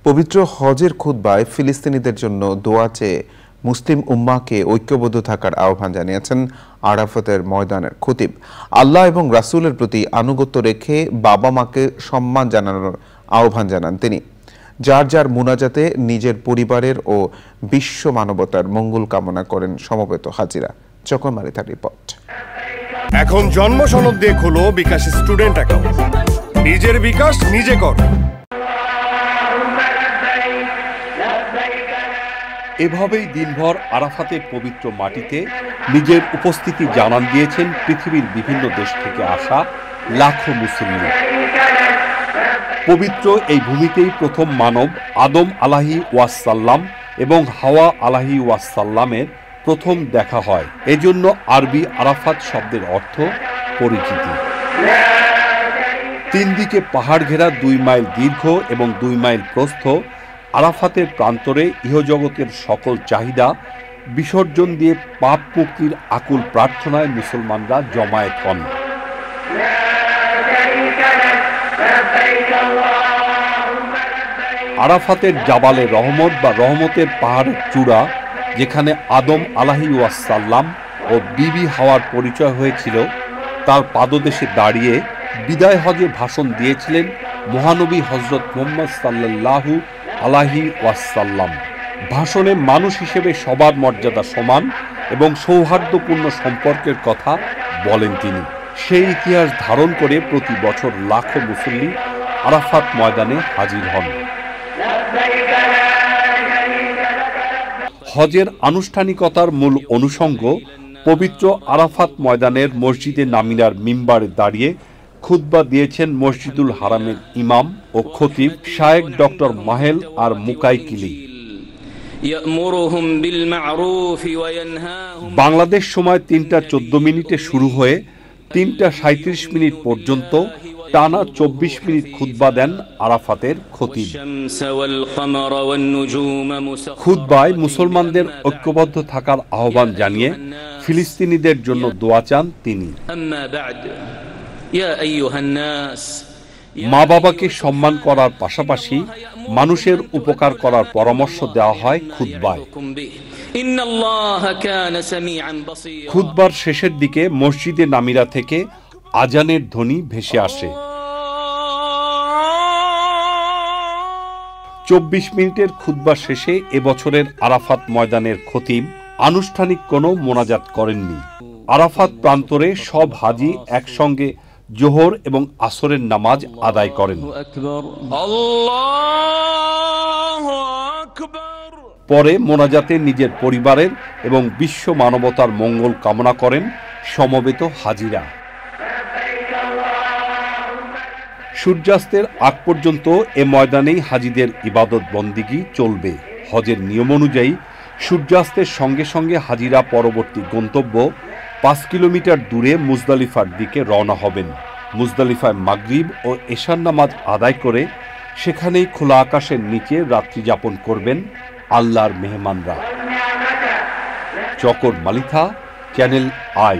পবিত্র হজের খুতবায় ফিলিস্তিনিদের জন্য দোয়া চেয়ে মুসলিম উম্মাহকে ঐক্যবদ্ধ থাকার আহ্বান জানিয়েছেন আরাফাতের ময়দানের খতিব। আল্লাহ এবং রাসূলের প্রতি আনুগত্য রেখে বাবা মাকে সম্মান জানানোর আহ্বান জানান তিনি। যার যার মুনাজাতে নিজের পরিবারের ও বিশ্ব মানবতার মঙ্গল কামনা করেন সমবেত হাজিরা। চকমারি তার রিপোর্ট। এখন জন্ম সনদ দিয়ে খোলো বিকাশ স্টুডেন্ট অ্যাকাউন্ট। নিজের বিকাশ নিজে কর। এভাবেই দিনভর আরাফাতের পবিত্র মাটিতে নিজের উপস্থিতি জানান দিয়েছেন পৃথিবীর বিভিন্ন দেশ থেকে আসা লাখো মুসলিম। পবিত্র এই ভূমিতেই প্রথম মানব আদম আলাহি ওয়াসাল্লাম এবং হাওয়া আলাহি ওয়াসাল্লামের প্রথম দেখা হয়। এজন্য আরবি আরাফাত শব্দের অর্থ পরিচিতি। তিন দিকে পাহাড় ঘেরা 2 মাইল দীর্ঘ এবং 2 মাইল প্রস্থ আরাফাতের প্রান্তরে ইহজগতের সকল চাহিদা বিসর্জন দিয়ে পাপ মুক্তির আকুল প্রার্থনায় মুসলমানরা জমায়েত হন। আরাফাতের জাবালে রহমত বা রহমতের পাহাড়ের চূড়া, যেখানে আদম আলাহি ওয়াসাল্লাম ও বিবি হাওয়ার পরিচয় হয়েছিল, তার পাদদেশে দাঁড়িয়ে বিদায় হজে ভাষণ দিয়েছিলেন মহানবী হযরত মুহাম্মদ সাল্লাল্লাহু আলাইহি ওয়াসাল্লাম। ভাষণে মানুষ হিসেবে সবার মর্যাদা সমান এবং সৌহার্দ্যপূর্ণ সম্পর্কের কথা বলেন তিনি। সেই ইতিহাস ধারণ করে প্রতি বছর লাখো মুসল্লি আরাফাত ময়দানে হাজির হন। হজের আনুষ্ঠানিকতার মূল অনুষঙ্গ পবিত্র আরাফাত ময়দানের মসজিদে নামিরার মিম্বারে দাঁড়িয়ে খুতবা দিয়েছেন মসজিদুল হারামের ইমাম ও খতিব শায়েখ ডক্টর মাহেল আর মুকাইকিলি। বাংলাদেশ সময় 3টা 14 শুরু হয়ে 3টা 37 পর্যন্ত টানা 24 মিনিট খুতবা দেন আরাফাতের খতিব। খুতবায় মুসলমানদের ঐক্যবদ্ধ থাকার আহ্বান জানিয়ে ফিলিস্তিনিদের জন্য দোয়া চান তিনি। মা বাবাকে সম্মান করার পাশাপাশি মানুষের উপকার করার পরামর্শ দেওয়া হয় খুতবায়। খুতবার শেষের দিকে মসজিদে নামিরা থেকে আজানের ধ্বনি ভেসে আসে। 24 মিনিটের খুতবা শেষে এবছরের আরাফাত ময়দানের খতিব আনুষ্ঠানিক কোনো মোনাজাত করেননি। আরাফাত প্রান্তরে সব হাজি একসঙ্গে জোহর এবং আসরের নামাজ আদায় করেন। পরে মোনাজাতে নিজের পরিবারের এবং বিশ্ব মানবতার মঙ্গল কামনা করেন সমবেত হাজিরা। সূর্যাস্তের আগ পর্যন্ত এ ময়দানেই হাজিদের ইবাদত বন্দিগি চলবে। হজের নিয়ম অনুযায়ী সূর্যাস্তের সঙ্গে সঙ্গে হাজিরা পরবর্তী গন্তব্য 5 কিলোমিটার দূরে মুজদালিফার দিকে রওনা হবেন। মুজদালিফায় মাগরিব ও এশার নামাজ আদায় করে সেখানেই খোলা আকাশের নিচে রাত্রি যাপন করবেন আল্লাহর মেহমানরা। চকর মালিথা, চ্যানেল আই।